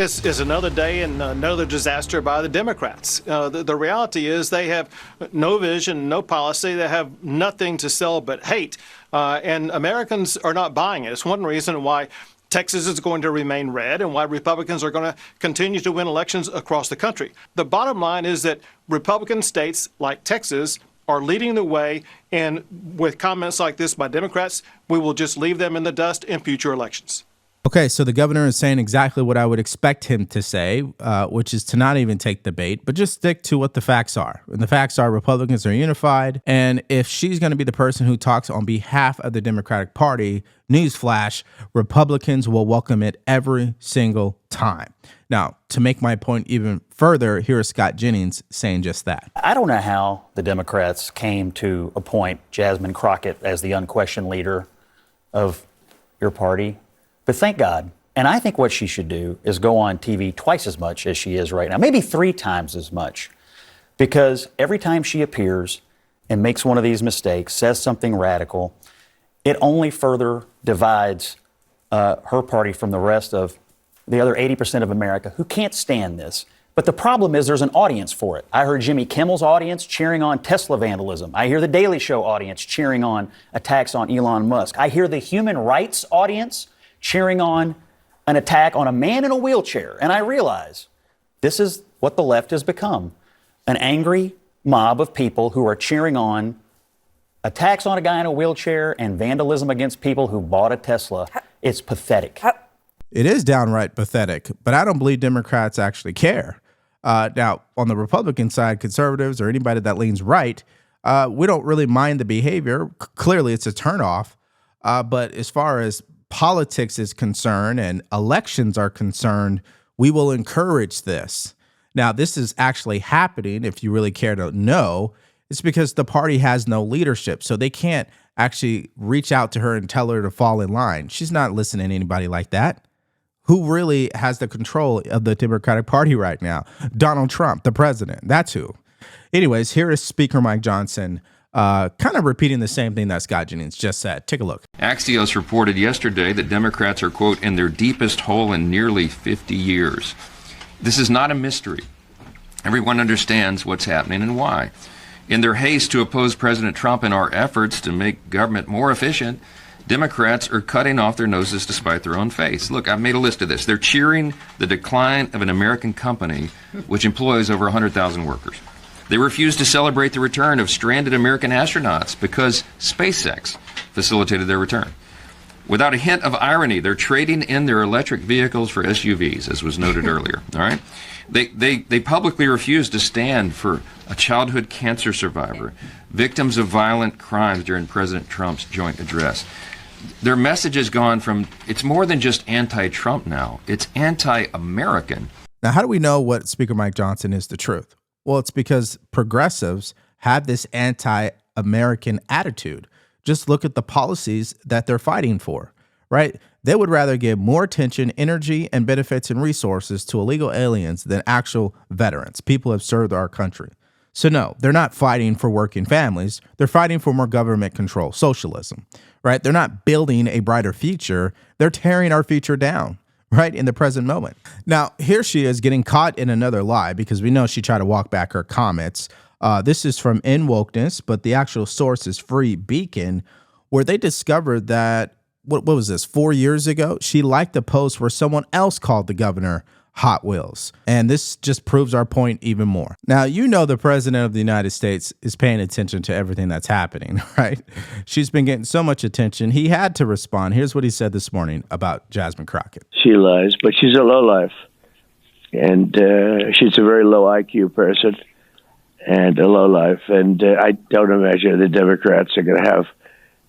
this is another day and another disaster by the Democrats. The reality is they have no vision, no policy. They have nothing to sell but hate. And Americans are not buying it. It's one reason why Texas is going to remain red and why Republicans are going to continue to win elections across the country. The bottom line is that Republican states like Texas are leading the way, and with comments like this by Democrats, we will just leave them in the dust in future elections. Okay, so the governor is saying exactly what I would expect him to say, which is to not even take the bait, but just stick to what the facts are. And the facts are Republicans are unified. And if she's going to be the person who talks on behalf of the Democratic Party, newsflash, Republicans will welcome it every single time. Now, to make my point even further, here is Scott Jennings saying just that. I don't know how the Democrats came to appoint Jasmine Crockett as the unquestioned leader of your party. But thank God. And I think what she should do is go on TV twice as much as she is right now, maybe 3 times as much, because every time she appears and makes one of these mistakes, says something radical, it only further divides her party from the rest of the other 80% of America who can't stand this. But the problem is there's an audience for it. I heard Jimmy Kimmel's audience cheering on Tesla vandalism. I hear the Daily Show audience cheering on attacks on Elon Musk. I hear the human rights audience cheering on an attack on a man in a wheelchair. And I realize this is what the left has become, an angry mob of people who are cheering on attacks on a guy in a wheelchair and vandalism against people who bought a Tesla. It's pathetic. It is downright pathetic, but I don't believe Democrats actually care. Now, on the Republican side, conservatives or anybody that leans right, we don't really mind the behavior. Clearly, it's a turnoff. But as far as politics is concerned and elections are concerned, we will encourage this. Now, this is actually happening, if you really care to know. It's because the party has no leadership, so they can't actually reach out to her and tell her to fall in line. She's not listening to anybody like that. Who really has the control of the Democratic Party right now? Donald Trump, the president. That's who. Anyways, here is Speaker Mike Johnson kind of repeating the same thing that Scott Jennings just said. Take a look. Axios reported yesterday that Democrats are, quote, in their deepest hole in nearly 50 years. This is not a mystery. Everyone understands what's happening and why. In their haste to oppose President Trump and our efforts to make government more efficient, Democrats are cutting off their noses to spite their own face. Look, I've made a list of this. They're cheering the decline of an American company which employs over 100,000 workers. They refuse to celebrate the return of stranded American astronauts because SpaceX facilitated their return. Without a hint of irony, they're trading in their electric vehicles for SUVs, as was noted earlier. All right, they publicly refuse to stand for a childhood cancer survivor, victims of violent crimes during President Trump's joint address. Their message has gone from, it's more than just anti-Trump now, it's anti-American. Now, how do we know what Speaker Mike Johnson is the truth? Well, it's because progressives have this anti-American attitude. Just look at the policies that they're fighting for, right? They would rather give more attention, energy, and benefits and resources to illegal aliens than actual veterans, people who have served our country. So no, they're not fighting for working families. They're fighting for more government control, socialism, right? They're not building a brighter future. They're tearing our future down. Right in the present moment. Now, here she is getting caught in another lie because we know she tried to walk back her comments. This is from In Wokeness, but the actual source is Free Beacon, where they discovered that, what was this, 4 years ago? She liked a post where someone else called the governor Hot Wheels. And this just proves our point even more. Now, you know the president of the United States is paying attention to everything that's happening, right? She's been getting so much attention. He had to respond. Here's what he said this morning about Jasmine Crockett. She lies, but she's a lowlife. And she's a very low IQ person and a lowlife. And I don't imagine the Democrats are going to have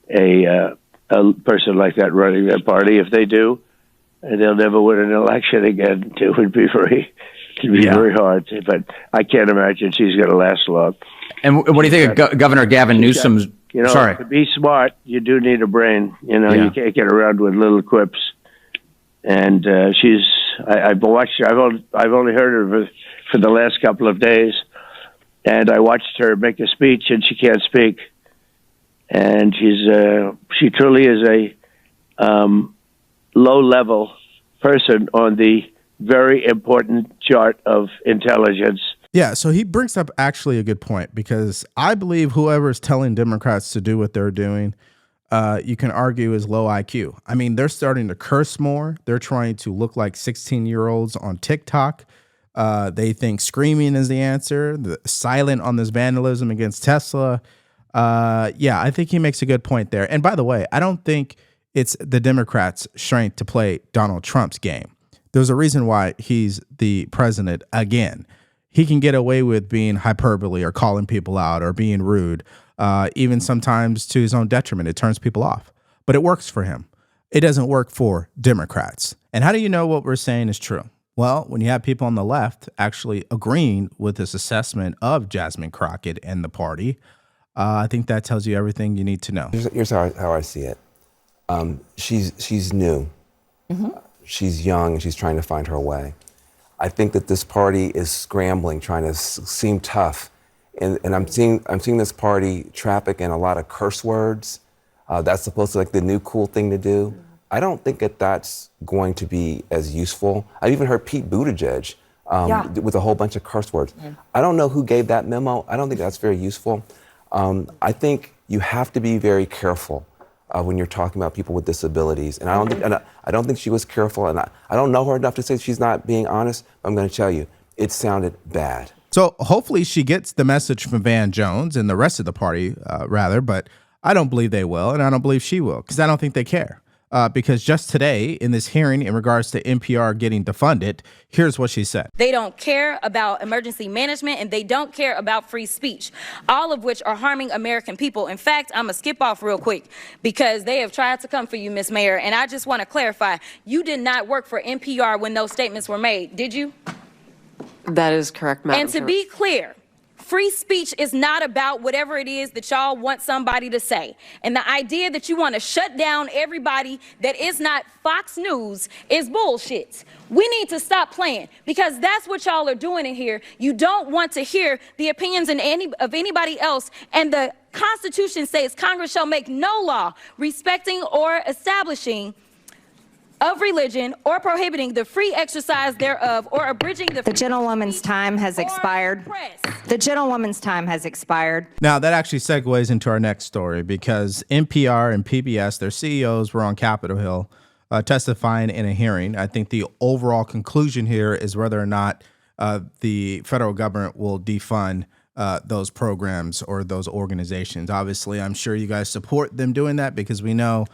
a person like that running their party. If they do, and they'll never win an election again. It would be very hard. But I can't imagine she's going to last long. And what do you think of Governor Gavin Newsom's? To be smart, you do need a brain. You can't get around with little quips. And I've watched her. I've only heard her for the last couple of days, and I watched her make a speech, and she can't speak. And she truly is a low-level person on the very important chart of intelligence. Yeah, so he brings up actually a good point, because I believe whoever is telling Democrats to do what they're doing, you can argue is low IQ. I mean, they're starting to curse more. They're trying to look like 16-year-olds on TikTok. They think screaming is the answer, silent on this vandalism against Tesla. Yeah, I think he makes a good point there. And by the way, I don't think it's the Democrats' strength to play Donald Trump's game. There's a reason why he's the president again. He can get away with being hyperbole or calling people out or being rude, even sometimes to his own detriment. It turns people off, but it works for him. It doesn't work for Democrats. And how do you know what we're saying is true? Well, when you have people on the left actually agreeing with this assessment of Jasmine Crockett and the party, I think that tells you everything you need to know. Here's how I see it. She's new. She's young, and she's trying to find her way. I think that this party is scrambling, trying to seem tough, and I'm seeing this party traffic in a lot of curse words. That's supposed to be like the new cool thing to do. I don't think that's going to be as useful. I've even heard Pete Buttigieg with a whole bunch of curse words. I don't know who gave that memo. I don't think that's very useful. I think you have to be very careful when you're talking about people with disabilities. And I don't think she was careful, and I don't know her enough to say she's not being honest, but I'm going to tell you, it sounded bad. So hopefully she gets the message from Van Jones and the rest of the party, but I don't believe they will, and I don't believe she will, because I don't think they care. Because just today, in this hearing in regards to NPR getting defunded, here's what she said. They don't care about emergency management, and they don't care about free speech, all of which are harming American people. In fact, I'm going to skip off real quick because they have tried to come for you, Ms. Mayor, and I just want to clarify, you did not work for NPR when those statements were made, did you? That is correct, Madam And to be clear, free speech is not about whatever it is that y'all want somebody to say. And the idea that you want to shut down everybody that is not Fox News is bullshit. We need to stop playing, because that's what y'all are doing in here. You don't want to hear the opinions of anybody else. And the Constitution says Congress shall make no law respecting or establishing of religion or prohibiting the free exercise thereof or abridging the gentlewoman's time has expired. The gentlewoman's time has expired. Now, that actually segues into our next story, because NPR and PBS, their CEOs were on Capitol Hill testifying in a hearing. I think the overall conclusion here is whether or not the federal government will defund those programs or those organizations. Obviously, I'm sure you guys support them doing that, because we know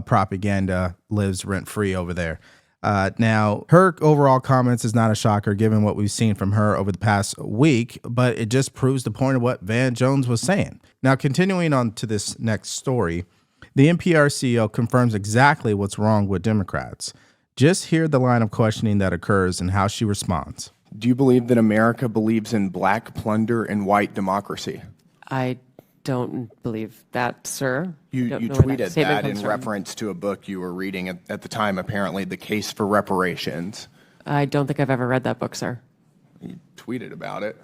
propaganda lives rent-free over there. Now, her overall comments is not a shocker given what we've seen from her over the past week, but it just proves the point of what Van Jones was saying. Now, continuing on to this next story, the NPR CEO confirms exactly what's wrong with Democrats. Just hear the line of questioning that occurs and how she responds. Do you believe that America believes in black plunder and white democracy? I don't believe that, sir. You tweeted that in reference to a book you were reading at the time, apparently, The Case for Reparations. I don't think I've ever read that book, sir. You tweeted about it.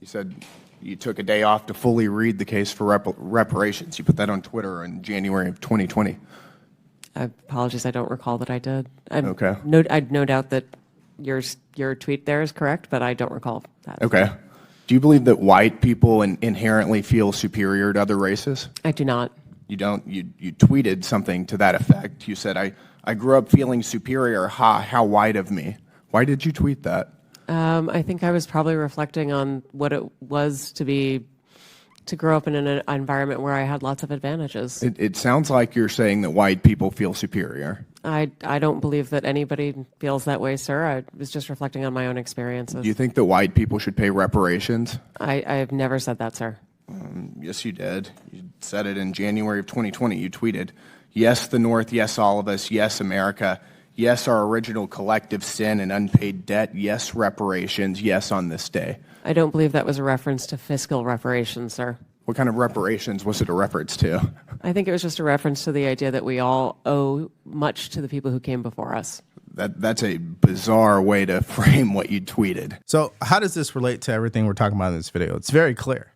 You said you took a day off to fully read The Case for Reparations. You put that on Twitter in January of 2020. Apologies, I don't recall that I did. Okay. I'd no doubt that your tweet there is correct, but I don't recall that. Okay. Do you believe that white people inherently feel superior to other races? I do not. You don't? You tweeted something to that effect. You said, I grew up feeling superior. Ha, how white of me. Why did you tweet that? I think I was probably reflecting on what it was to grow up in an environment where I had lots of advantages. It sounds like you're saying that white people feel superior. I don't believe that anybody feels that way, sir. I was just reflecting on my own experiences. Do you think that white people should pay reparations? I have never said that, sir. Yes, you did. You said it in January of 2020. You tweeted, yes, the North, yes, all of us, yes, America, yes, our original collective sin and unpaid debt, yes, reparations, yes, on this day. I don't believe that was a reference to fiscal reparations, sir. What kind of reparations was it a reference to? I think it was just a reference to the idea that we all owe much to the people who came before us. That's a bizarre way to frame what you tweeted. So how does this relate to everything we're talking about in this video? It's very clear.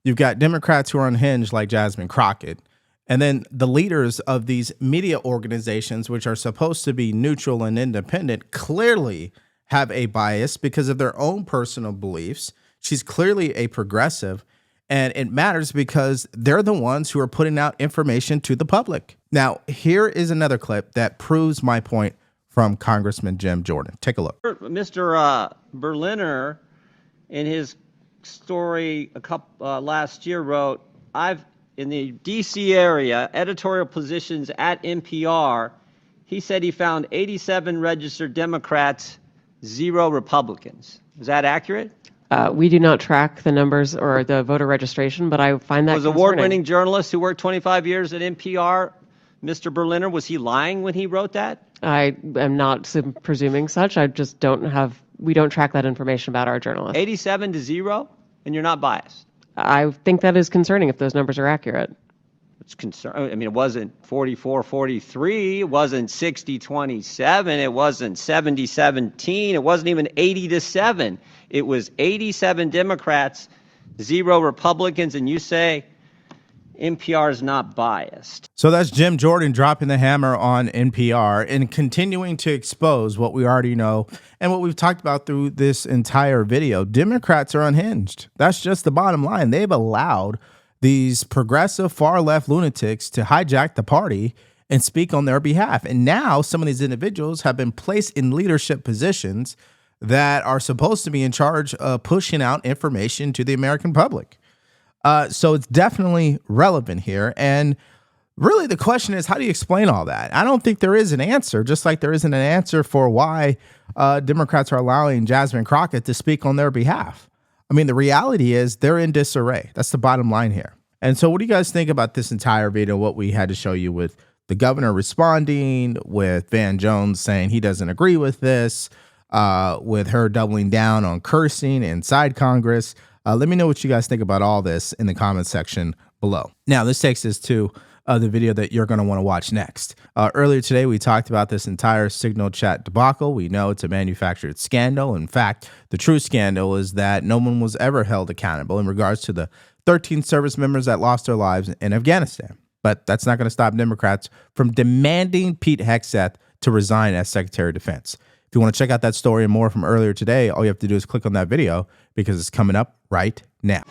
You've got Democrats who are unhinged like Jasmine Crockett, And then the leaders of these media organizations, which are supposed to be neutral and independent, clearly have a bias because of their own personal beliefs. She's clearly a progressive, and it matters because they're the ones who are putting out information to the public. Now, here is another clip that proves my point from Congressman Jim Jordan. Take a look. Mr. Berliner, in his story last year, wrote, in the D.C. area, editorial positions at NPR, he said he found 87 registered Democrats, 0 Republicans. Is that accurate? We do not track the numbers or the voter registration, but I find that Was award-winning journalist who worked 25 years at NPR, Mr. Berliner, was he lying when he wrote that? I am not presuming such. I just we don't track that information about our journalists. 87 to 0, and you're not biased. I think that is concerning if those numbers are accurate. It's concerning. I mean, it wasn't 44-43. It wasn't 60-27. It wasn't 70-17. It wasn't even 80-7. It was 87 Democrats, 0 Republicans, and you say NPR is not biased. So that's Jim Jordan dropping the hammer on NPR and continuing to expose what we already know and what we've talked about through this entire video. Democrats are unhinged. That's just the bottom line. They've allowed these progressive far-left lunatics to hijack the party and speak on their behalf. And now some of these individuals have been placed in leadership positions that are supposed to be in charge of pushing out information to the American public. So it's definitely relevant here. And really the question is, how do you explain all that? I don't think there is an answer, just like there isn't an answer for why Democrats are allowing Jasmine Crockett to speak on their behalf. I mean, the reality is they're in disarray. That's the bottom line here. And so what do you guys think about this entire video, what we had to show you with the governor responding, with Van Jones saying he doesn't agree with this, with her doubling down on cursing inside Congress? Let me know what you guys think about all this in the comment section below. Now, this takes us to the video that you're going to want to watch next. Earlier today, we talked about this entire Signal chat debacle. We know it's a manufactured scandal. In fact, the true scandal is that no one was ever held accountable in regards to the 13 service members that lost their lives in Afghanistan. But that's not going to stop Democrats from demanding Pete Hegseth to resign as Secretary of Defense. If you want to check out that story and more from earlier today, all you have to do is click on that video because it's coming up right now.